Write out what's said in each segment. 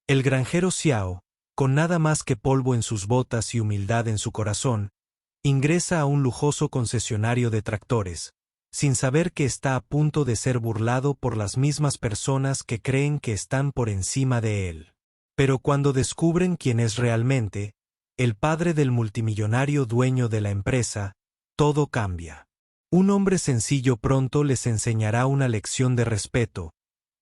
El granjero Xiao, con nada más que polvo en sus botas y humildad en su corazón, ingresa a un lujoso concesionario de tractores, sin saber que está a punto de ser burlado por las mismas personas que creen que están por encima de él. Pero cuando descubren quién es realmente, el padre del multimillonario dueño de la empresa, todo cambia. Un hombre sencillo pronto les enseñará una lección de respeto,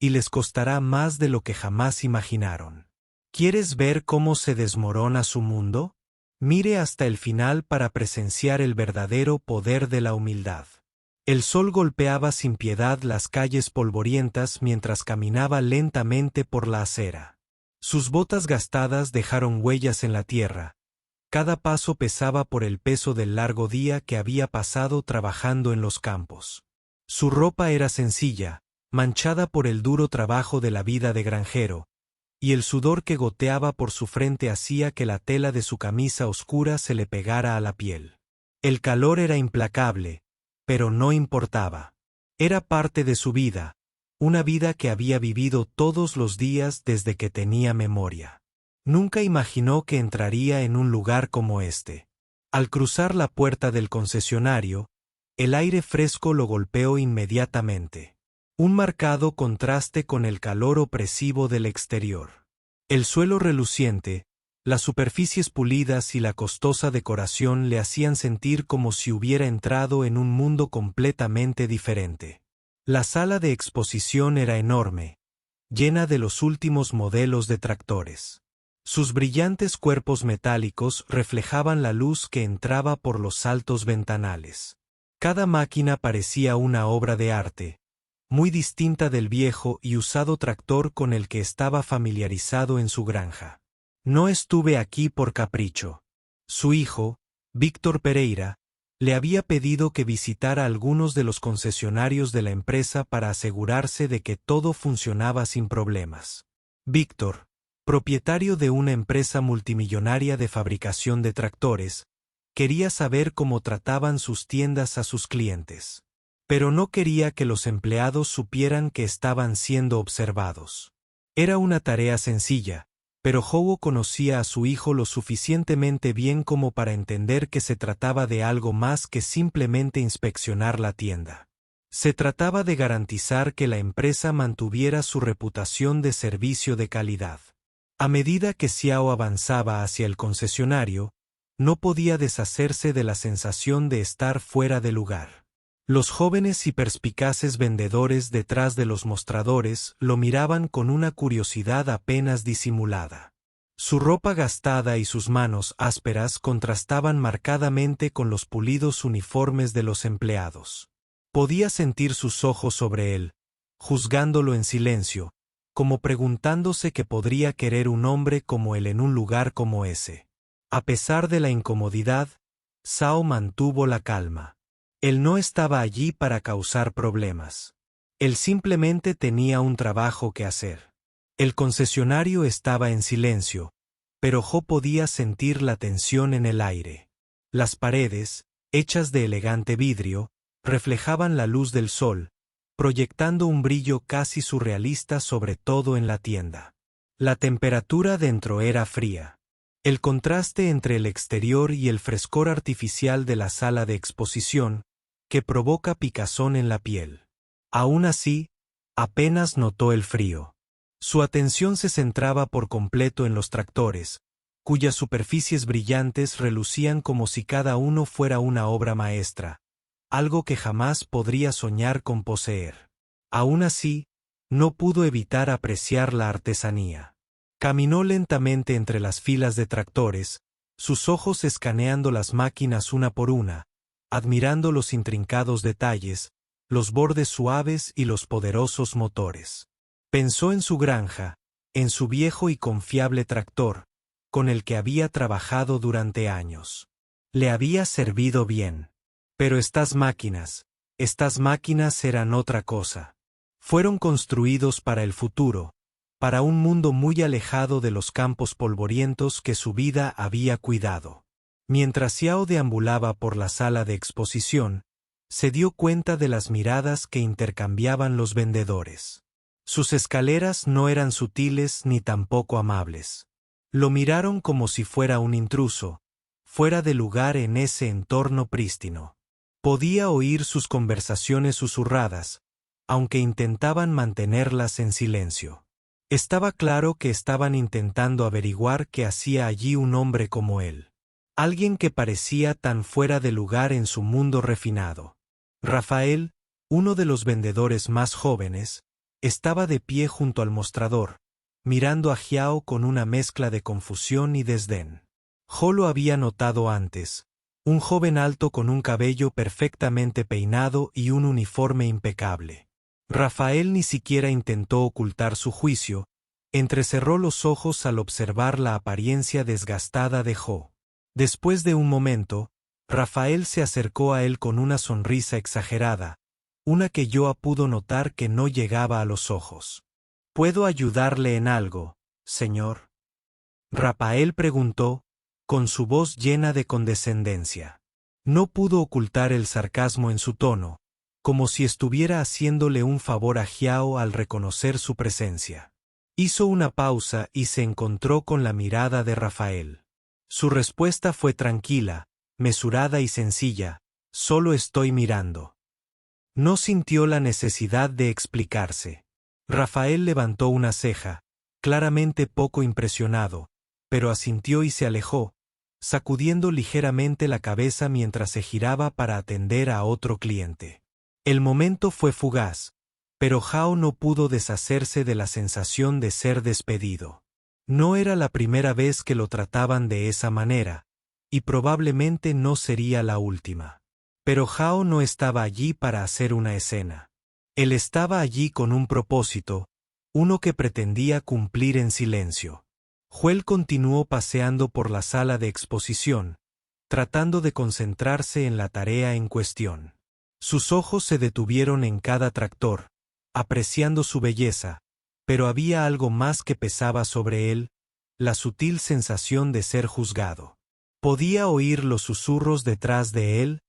y les costará más de lo que jamás imaginaron. ¿Quieres ver cómo se desmorona su mundo? Mire hasta el final para presenciar el verdadero poder de la humildad. El sol golpeaba sin piedad las calles polvorientas mientras caminaba lentamente por la acera. Sus botas gastadas dejaron huellas en la tierra. Cada paso pesaba por el peso del largo día que había pasado trabajando en los campos. Su ropa era sencilla, manchada por el duro trabajo de la vida de granjero, y el sudor que goteaba por su frente hacía que la tela de su camisa oscura se le pegara a la piel. El calor era implacable, pero no importaba. Era parte de su vida, una vida que había vivido todos los días desde que tenía memoria. Nunca imaginó que entraría en un lugar como este. Al cruzar la puerta del concesionario, el aire fresco lo golpeó inmediatamente. Un marcado contraste con el calor opresivo del exterior. El suelo reluciente, las superficies pulidas y la costosa decoración le hacían sentir como si hubiera entrado en un mundo completamente diferente. La sala de exposición era enorme, llena de los últimos modelos de tractores. Sus brillantes cuerpos metálicos reflejaban la luz que entraba por los altos ventanales. Cada máquina parecía una obra de arte, muy distinta del viejo y usado tractor con el que estaba familiarizado en su granja. No estuve aquí por capricho. Su hijo, Víctor Pereira, le había pedido que visitara algunos de los concesionarios de la empresa para asegurarse de que todo funcionaba sin problemas. Víctor, propietario de una empresa multimillonaria de fabricación de tractores, quería saber cómo trataban sus tiendas a sus clientes. Pero no quería que los empleados supieran que estaban siendo observados. Era una tarea sencilla, pero Hou conocía a su hijo lo suficientemente bien como para entender que se trataba de algo más que simplemente inspeccionar la tienda. Se trataba de garantizar que la empresa mantuviera su reputación de servicio de calidad. A medida que Xiao avanzaba hacia el concesionario, no podía deshacerse de la sensación de estar fuera de lugar. Los jóvenes y perspicaces vendedores detrás de los mostradores lo miraban con una curiosidad apenas disimulada. Su ropa gastada y sus manos ásperas contrastaban marcadamente con los pulidos uniformes de los empleados. Podía sentir sus ojos sobre él, juzgándolo en silencio, como preguntándose qué podría querer un hombre como él en un lugar como ese. A pesar de la incomodidad, Xiao mantuvo la calma. Él no estaba allí para causar problemas. Él simplemente tenía un trabajo que hacer. El concesionario estaba en silencio, pero Hou podía sentir la tensión en el aire. Las paredes, hechas de elegante vidrio, reflejaban la luz del sol, proyectando un brillo casi surrealista sobre todo en la tienda. La temperatura dentro era fría. El contraste entre el exterior y el frescor artificial de la sala de exposición, que provoca picazón en la piel. Aún así, apenas notó el frío. Su atención se centraba por completo en los tractores, cuyas superficies brillantes relucían como si cada uno fuera una obra maestra, algo que jamás podría soñar con poseer. Aún así, no pudo evitar apreciar la artesanía. Caminó lentamente entre las filas de tractores, sus ojos escaneando las máquinas una por una, admirando los intrincados detalles, los bordes suaves y los poderosos motores. Pensó en su granja, en su viejo y confiable tractor, con el que había trabajado durante años. Le había servido bien. Pero estas máquinas eran otra cosa. Fueron construidos para el futuro, para un mundo muy alejado de los campos polvorientos que su vida había cuidado. Mientras Xiao deambulaba por la sala de exposición, se dio cuenta de las miradas que intercambiaban los vendedores. Sus escaleras no eran sutiles ni tampoco amables. Lo miraron como si fuera un intruso, fuera de lugar en ese entorno prístino. Podía oír sus conversaciones susurradas, aunque intentaban mantenerlas en silencio. Estaba claro que estaban intentando averiguar qué hacía allí un hombre como él. Alguien que parecía tan fuera de lugar en su mundo refinado. Rafael, uno de los vendedores más jóvenes, estaba de pie junto al mostrador, mirando a Xiao con una mezcla de confusión y desdén. Jo lo había notado antes, un joven alto con un cabello perfectamente peinado y un uniforme impecable. Rafael ni siquiera intentó ocultar su juicio, entrecerró los ojos al observar la apariencia desgastada de Jo. Después de un momento, Rafael se acercó a él con una sonrisa exagerada, una que Joa pudo notar que no llegaba a los ojos. ¿Puedo ayudarle en algo, señor? Rafael preguntó, con su voz llena de condescendencia. No pudo ocultar el sarcasmo en su tono, como si estuviera haciéndole un favor a Xiao al reconocer su presencia. Hizo una pausa y se encontró con la mirada de Rafael. Su respuesta fue tranquila, mesurada y sencilla: solo estoy mirando. No sintió la necesidad de explicarse. Rafael levantó una ceja, claramente poco impresionado, pero asintió y se alejó, sacudiendo ligeramente la cabeza mientras se giraba para atender a otro cliente. El momento fue fugaz, pero Hao no pudo deshacerse de la sensación de ser despedido. No era la primera vez que lo trataban de esa manera, y probablemente no sería la última. Pero Hao no estaba allí para hacer una escena. Él estaba allí con un propósito, uno que pretendía cumplir en silencio. Joel continuó paseando por la sala de exposición, tratando de concentrarse en la tarea en cuestión. Sus ojos se detuvieron en cada tractor, apreciando su belleza, pero había algo más que pesaba sobre él, la sutil sensación de ser juzgado. Podía oír los susurros detrás de él,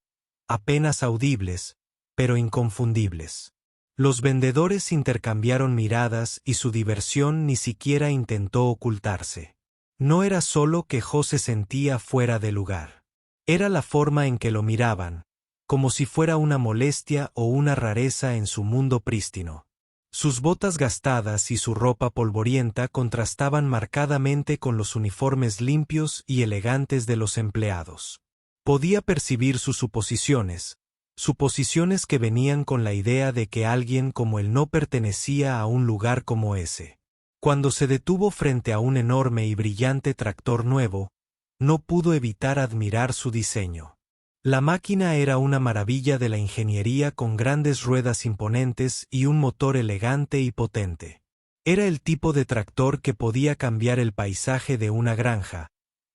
apenas audibles, pero inconfundibles. Los vendedores intercambiaron miradas y su diversión ni siquiera intentó ocultarse. No era solo que Jo se sentía fuera de lugar. Era la forma en que lo miraban, como si fuera una molestia o una rareza en su mundo prístino. Sus botas gastadas y su ropa polvorienta contrastaban marcadamente con los uniformes limpios y elegantes de los empleados. Podía percibir sus suposiciones que venían con la idea de que alguien como él no pertenecía a un lugar como ese. Cuando se detuvo frente a un enorme y brillante tractor nuevo, no pudo evitar admirar su diseño. La máquina era una maravilla de la ingeniería con grandes ruedas imponentes y un motor elegante y potente. Era el tipo de tractor que podía cambiar el paisaje de una granja,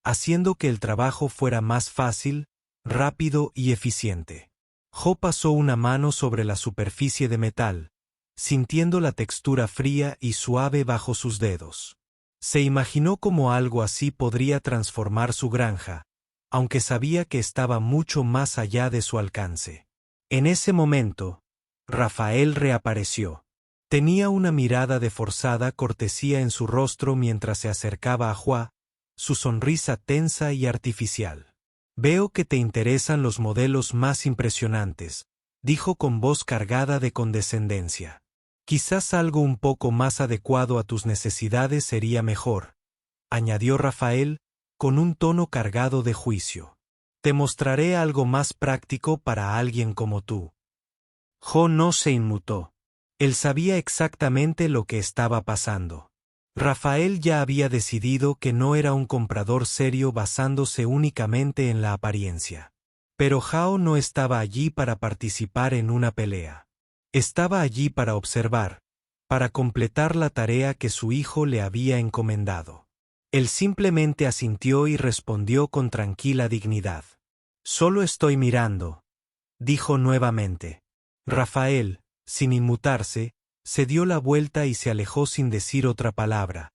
haciendo que el trabajo fuera más fácil, rápido y eficiente. Jo pasó una mano sobre la superficie de metal, sintiendo la textura fría y suave bajo sus dedos. Se imaginó cómo algo así podría transformar su granja, aunque sabía que estaba mucho más allá de su alcance. En ese momento, Rafael reapareció. Tenía una mirada de forzada cortesía en su rostro mientras se acercaba a Hua, su sonrisa tensa y artificial. «Veo que te interesan los modelos más impresionantes», dijo con voz cargada de condescendencia. «Quizás algo un poco más adecuado a tus necesidades sería mejor», añadió Rafael, con un tono cargado de juicio. «Te mostraré algo más práctico para alguien como tú». Jo no se inmutó. Él sabía exactamente lo que estaba pasando. Rafael ya había decidido que no era un comprador serio basándose únicamente en la apariencia. Pero Hao no estaba allí para participar en una pelea. Estaba allí para observar, para completar la tarea que su hijo le había encomendado. Él simplemente asintió y respondió con tranquila dignidad. «Solo estoy mirando», dijo nuevamente. Rafael, sin inmutarse, se dio la vuelta y se alejó sin decir otra palabra,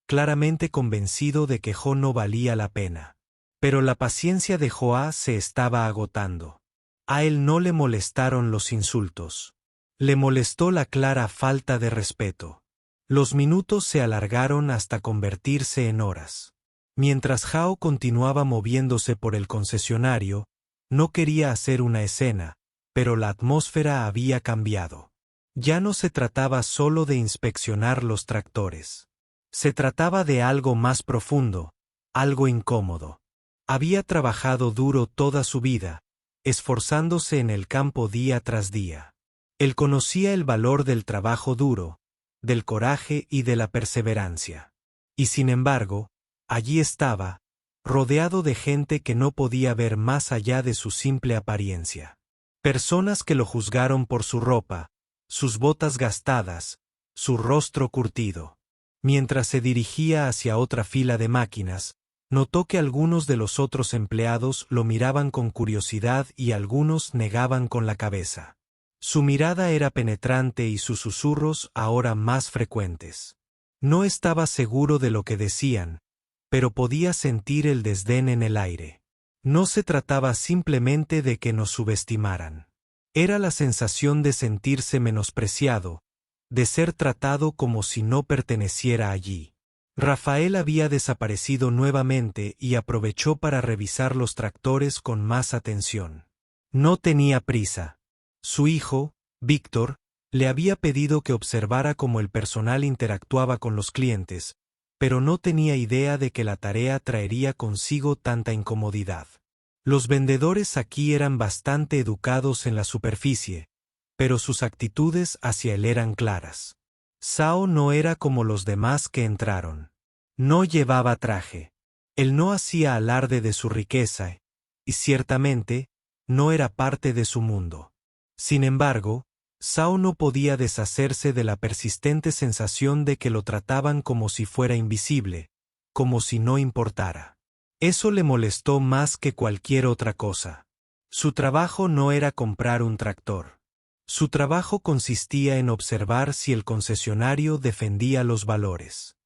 claramente convencido de que Jo no valía la pena. Pero la paciencia de Joa se estaba agotando. A él no le molestaron los insultos. Le molestó la clara falta de respeto. Los minutos se alargaron hasta convertirse en horas. Mientras Hao continuaba moviéndose por el concesionario, no quería hacer una escena, pero la atmósfera había cambiado. Ya no se trataba solo de inspeccionar los tractores. Se trataba de algo más profundo, algo incómodo. Había trabajado duro toda su vida, esforzándose en el campo día tras día. Él conocía el valor del trabajo duro, del coraje y de la perseverancia. Y sin embargo, allí estaba, rodeado de gente que no podía ver más allá de su simple apariencia. Personas que lo juzgaron por su ropa, sus botas gastadas, su rostro curtido. Mientras se dirigía hacia otra fila de máquinas, notó que algunos de los otros empleados lo miraban con curiosidad y algunos negaban con la cabeza. Su mirada era penetrante y sus susurros ahora más frecuentes. No estaba seguro de lo que decían, pero podía sentir el desdén en el aire. No se trataba simplemente de que nos subestimaran. Era la sensación de sentirse menospreciado, de ser tratado como si no perteneciera allí. Rafael había desaparecido nuevamente y aprovechó para revisar los tractores con más atención. No tenía prisa. Su hijo, Víctor, le había pedido que observara cómo el personal interactuaba con los clientes, pero no tenía idea de que la tarea traería consigo tanta incomodidad. Los vendedores aquí eran bastante educados en la superficie, pero sus actitudes hacia él eran claras. Zhao no era como los demás que entraron. No llevaba traje. Él no hacía alarde de su riqueza, y ciertamente, no era parte de su mundo. Sin embargo, Zhao no podía deshacerse de la persistente sensación de que lo trataban como si fuera invisible, como si no importara. Eso le molestó más que cualquier otra cosa. Su trabajo no era comprar un tractor. Su trabajo consistía en observar si el concesionario defendía los valores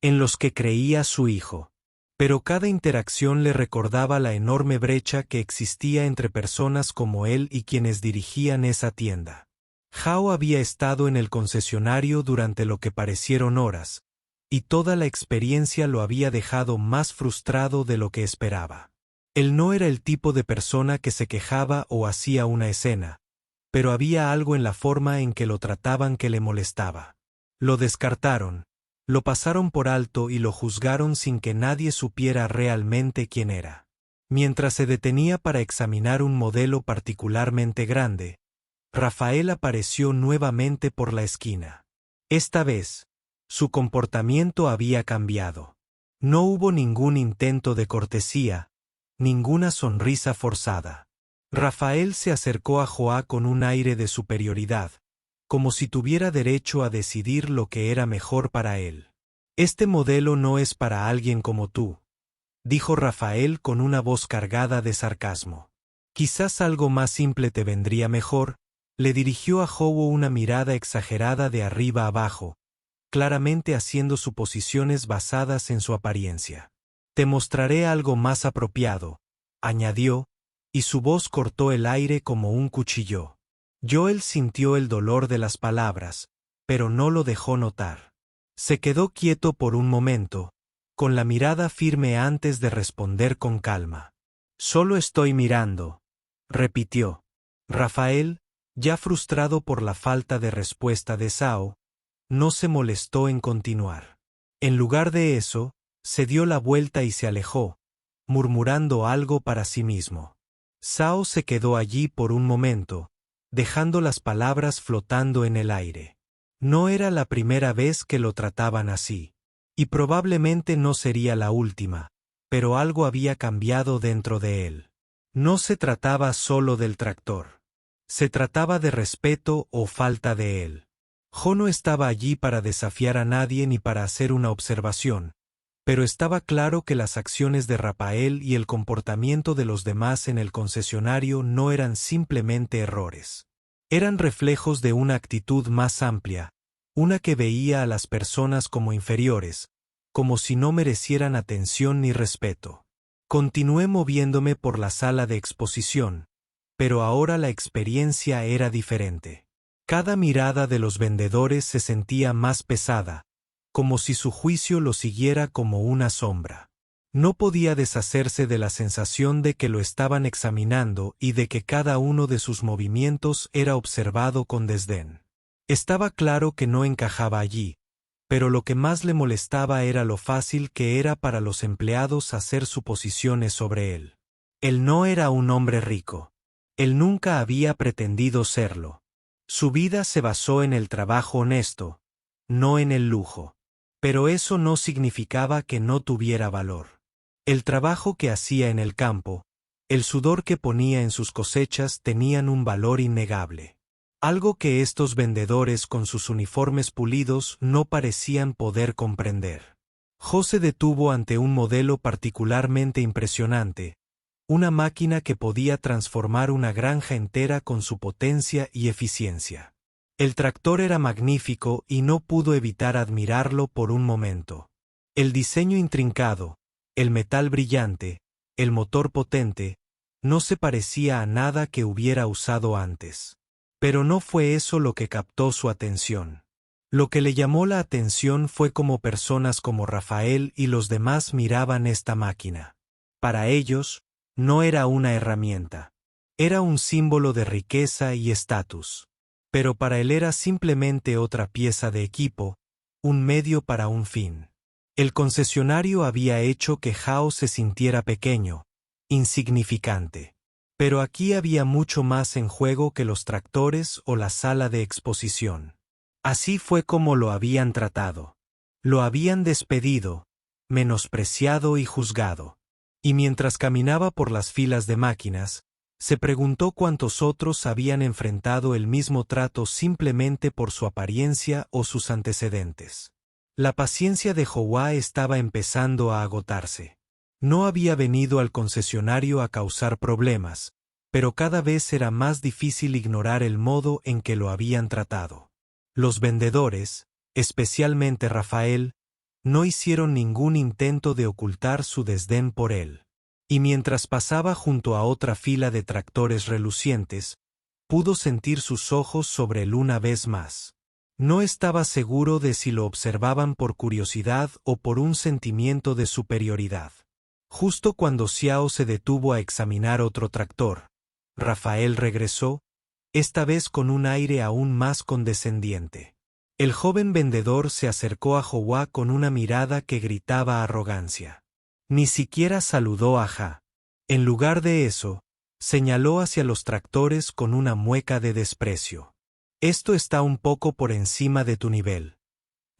en los que creía su hijo. Pero cada interacción le recordaba la enorme brecha que existía entre personas como él y quienes dirigían esa tienda. Hao había estado en el concesionario durante lo que parecieron horas, y toda la experiencia lo había dejado más frustrado de lo que esperaba. Él no era el tipo de persona que se quejaba o hacía una escena, pero había algo en la forma en que lo trataban que le molestaba. Lo descartaron, lo pasaron por alto y lo juzgaron sin que nadie supiera realmente quién era. Mientras se detenía para examinar un modelo particularmente grande, Rafael apareció nuevamente por la esquina. Esta vez, su comportamiento había cambiado. No hubo ningún intento de cortesía, ninguna sonrisa forzada. Rafael se acercó a Joa con un aire de superioridad, como si tuviera derecho a decidir lo que era mejor para él. Este modelo no es para alguien como tú, dijo Rafael con una voz cargada de sarcasmo. Quizás algo más simple te vendría mejor. Le dirigió a Joe una mirada exagerada de arriba abajo, claramente haciendo suposiciones basadas en su apariencia. Te mostraré algo más apropiado, añadió, y su voz cortó el aire como un cuchillo. Joel sintió el dolor de las palabras, pero no lo dejó notar. Se quedó quieto por un momento, con la mirada firme antes de responder con calma. Solo estoy mirando, repitió. Rafael, ya frustrado por la falta de respuesta de Zhao, no se molestó en continuar. En lugar de eso, se dio la vuelta y se alejó, murmurando algo para sí mismo. Zhao se quedó allí por un momento, dejando las palabras flotando en el aire. No era la primera vez que lo trataban así, y probablemente no sería la última, pero algo había cambiado dentro de él. No se trataba solo del tractor. Se trataba de respeto o falta de él. Jo no estaba allí para desafiar a nadie ni para hacer una observación, pero estaba claro que las acciones de Rafael y el comportamiento de los demás en el concesionario no eran simplemente errores. Eran reflejos de una actitud más amplia, una que veía a las personas como inferiores, como si no merecieran atención ni respeto. Continué moviéndome por la sala de exposición, pero ahora la experiencia era diferente. Cada mirada de los vendedores se sentía más pesada, como si su juicio lo siguiera como una sombra. No podía deshacerse de la sensación de que lo estaban examinando y de que cada uno de sus movimientos era observado con desdén. Estaba claro que no encajaba allí, pero lo que más le molestaba era lo fácil que era para los empleados hacer suposiciones sobre él. Él no era un hombre rico. Él nunca había pretendido serlo. Su vida se basó en el trabajo honesto, no en el lujo. Pero eso no significaba que no tuviera valor. El trabajo que hacía en el campo, el sudor que ponía en sus cosechas tenían un valor innegable. Algo que estos vendedores con sus uniformes pulidos no parecían poder comprender. Jo se detuvo ante un modelo particularmente impresionante, una máquina que podía transformar una granja entera con su potencia y eficiencia. El tractor era magnífico y no pudo evitar admirarlo por un momento. El diseño intrincado, el metal brillante, el motor potente, no se parecía a nada que hubiera usado antes. Pero no fue eso lo que captó su atención. Lo que le llamó la atención fue cómo personas como Rafael y los demás miraban esta máquina. Para ellos, no era una herramienta. Era un símbolo de riqueza y estatus. Pero para él era simplemente otra pieza de equipo, un medio para un fin. El concesionario había hecho que Hao se sintiera pequeño, insignificante. Pero aquí había mucho más en juego que los tractores o la sala de exposición. Así fue como lo habían tratado. Lo habían despedido, menospreciado y juzgado. Y mientras caminaba por las filas de máquinas, se preguntó cuántos otros habían enfrentado el mismo trato simplemente por su apariencia o sus antecedentes. La paciencia de Howá estaba empezando a agotarse. No había venido al concesionario a causar problemas, pero cada vez era más difícil ignorar el modo en que lo habían tratado. Los vendedores, especialmente Rafael, no hicieron ningún intento de ocultar su desdén por él. Y mientras pasaba junto a otra fila de tractores relucientes, pudo sentir sus ojos sobre él una vez más. No estaba seguro de si lo observaban por curiosidad o por un sentimiento de superioridad. Justo cuando Xiao se detuvo a examinar otro tractor, Rafael regresó, esta vez con un aire aún más condescendiente. El joven vendedor se acercó a Howá con una mirada que gritaba arrogancia. Ni siquiera saludó a Ja. En lugar de eso, señaló hacia los tractores con una mueca de desprecio. Esto está un poco por encima de tu nivel.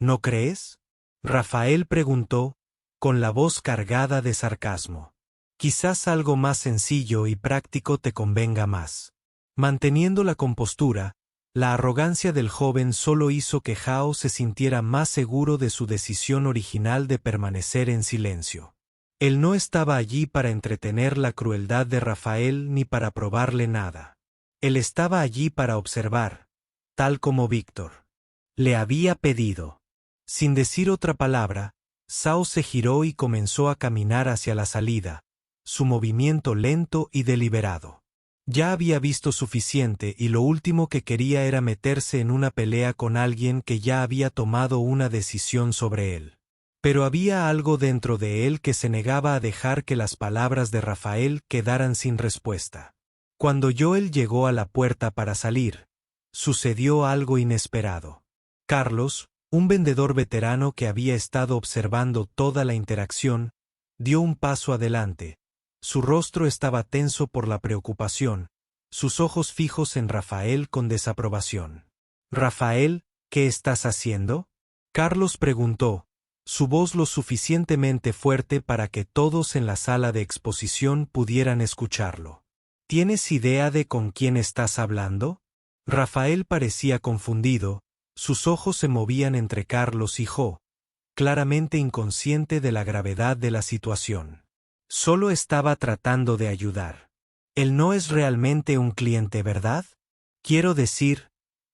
¿No crees? Rafael preguntó, con la voz cargada de sarcasmo. Quizás algo más sencillo y práctico te convenga más. Manteniendo la compostura, la arrogancia del joven solo hizo que Hao se sintiera más seguro de su decisión original de permanecer en silencio. Él no estaba allí para entretener la crueldad de Rafael ni para probarle nada. Él estaba allí para observar, tal como Víctor le había pedido. Sin decir otra palabra, Zhao se giró y comenzó a caminar hacia la salida, su movimiento lento y deliberado. Ya había visto suficiente y lo último que quería era meterse en una pelea con alguien que ya había tomado una decisión sobre él. Pero había algo dentro de él que se negaba a dejar que las palabras de Rafael quedaran sin respuesta. Cuando Joel llegó a la puerta para salir, sucedió algo inesperado. Carlos, un vendedor veterano que había estado observando toda la interacción, dio un paso adelante. Su rostro estaba tenso por la preocupación, sus ojos fijos en Rafael con desaprobación. «Rafael, ¿qué estás haciendo?», Carlos preguntó, su voz lo suficientemente fuerte para que todos en la sala de exposición pudieran escucharlo. «¿Tienes idea de con quién estás hablando?». Rafael parecía confundido, sus ojos se movían entre Carlos y Jo, claramente inconsciente de la gravedad de la situación. Solo estaba tratando de ayudar. Él no es realmente un cliente, ¿verdad? Quiero decir,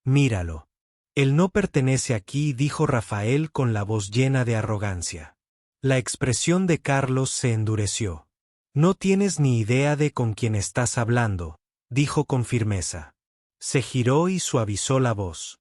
míralo. Él no pertenece aquí, dijo Rafael con la voz llena de arrogancia. La expresión de Carlos se endureció. No tienes ni idea de con quién estás hablando, dijo con firmeza. Se giró y suavizó la voz.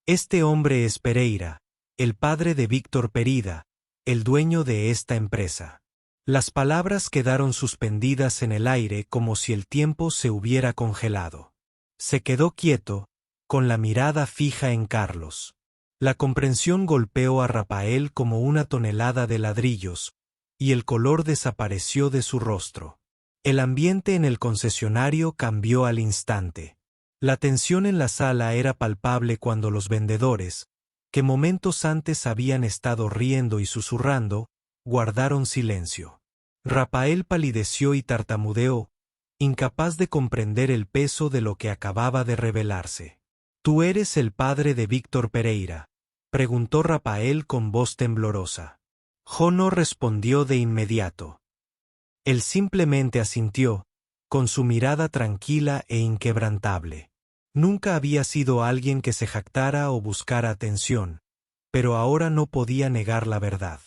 Este hombre es Pereira, el padre de Víctor Perida, el dueño de esta empresa. Las palabras quedaron suspendidas en el aire como si el tiempo se hubiera congelado. Se quedó quieto, con la mirada fija en Carlos. La comprensión golpeó a Rafael como una tonelada de ladrillos, y el color desapareció de su rostro. El ambiente en el concesionario cambió al instante. La tensión en la sala era palpable cuando los vendedores, que momentos antes habían estado riendo y susurrando, guardaron silencio. Rafael palideció y tartamudeó, incapaz de comprender el peso de lo que acababa de revelarse. «¿Tú eres el padre de Víctor Pereira?», preguntó Rafael con voz temblorosa. Jo no respondió de inmediato. Él simplemente asintió, con su mirada tranquila e inquebrantable. Nunca había sido alguien que se jactara o buscara atención, pero ahora no podía negar la verdad.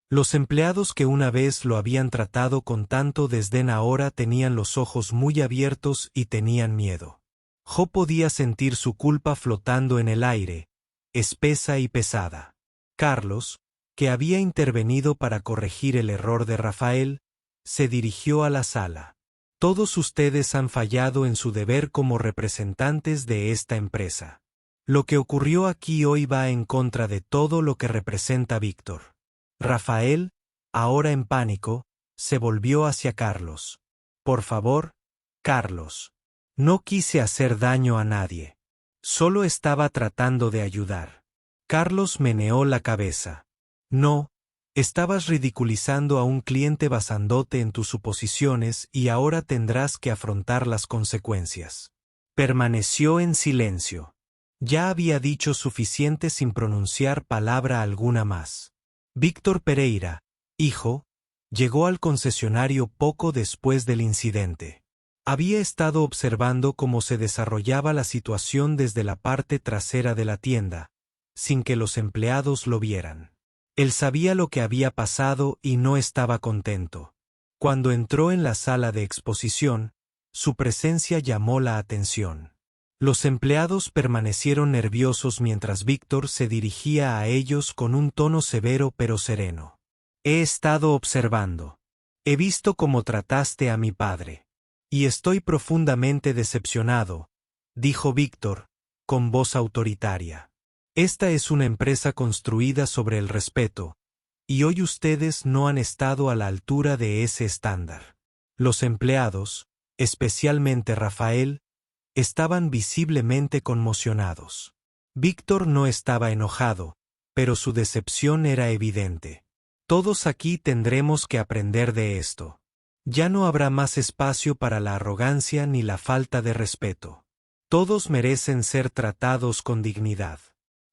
Los empleados que una vez lo habían tratado con tanto desdén ahora tenían los ojos muy abiertos y tenían miedo. Jo podía sentir su culpa flotando en el aire, espesa y pesada. Carlos, que había intervenido para corregir el error de Rafael, se dirigió a la sala. Todos ustedes han fallado en su deber como representantes de esta empresa. Lo que ocurrió aquí hoy va en contra de todo lo que representa Víctor. Rafael, ahora en pánico, se volvió hacia Carlos. Por favor, Carlos. No quise hacer daño a nadie. Solo estaba tratando de ayudar. Carlos meneó la cabeza. No, estabas ridiculizando a un cliente basándote en tus suposiciones y ahora tendrás que afrontar las consecuencias. Permaneció en silencio. Ya había dicho suficiente sin pronunciar palabra alguna más. Víctor Pereira, hijo, llegó al concesionario poco después del incidente. Había estado observando cómo se desarrollaba la situación desde la parte trasera de la tienda, sin que los empleados lo vieran. Él sabía lo que había pasado y no estaba contento. Cuando entró en la sala de exposición, su presencia llamó la atención. Los empleados permanecieron nerviosos mientras Víctor se dirigía a ellos con un tono severo pero sereno. He estado observando. He visto cómo trataste a mi padre. Y estoy profundamente decepcionado, dijo Víctor, con voz autoritaria. Esta es una empresa construida sobre el respeto, y hoy ustedes no han estado a la altura de ese estándar. Los empleados, especialmente Rafael, estaban visiblemente conmocionados. Víctor no estaba enojado, pero su decepción era evidente. Todos aquí tendremos que aprender de esto. Ya no habrá más espacio para la arrogancia ni la falta de respeto. Todos merecen ser tratados con dignidad.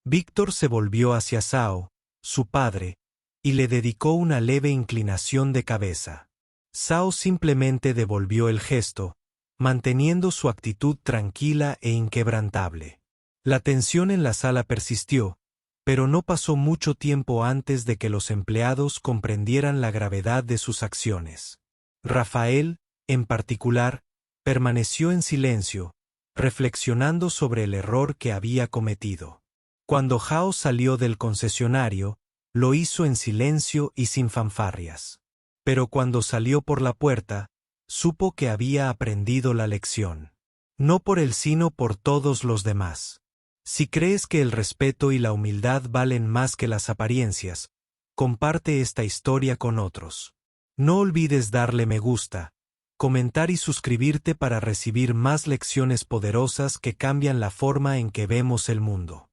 Víctor se volvió hacia Sao, su padre, y le dedicó una leve inclinación de cabeza. Sao simplemente devolvió el gesto, manteniendo su actitud tranquila e inquebrantable. La tensión en la sala persistió, pero no pasó mucho tiempo antes de que los empleados comprendieran la gravedad de sus acciones. Rafael, en particular, permaneció en silencio, reflexionando sobre el error que había cometido. Cuando Jao salió del concesionario, lo hizo en silencio y sin fanfarrias. Pero cuando salió por la puerta, supo que había aprendido la lección. No por él sino por todos los demás. Si crees que el respeto y la humildad valen más que las apariencias, comparte esta historia con otros. No olvides darle me gusta, comentar y suscribirte para recibir más lecciones poderosas que cambian la forma en que vemos el mundo.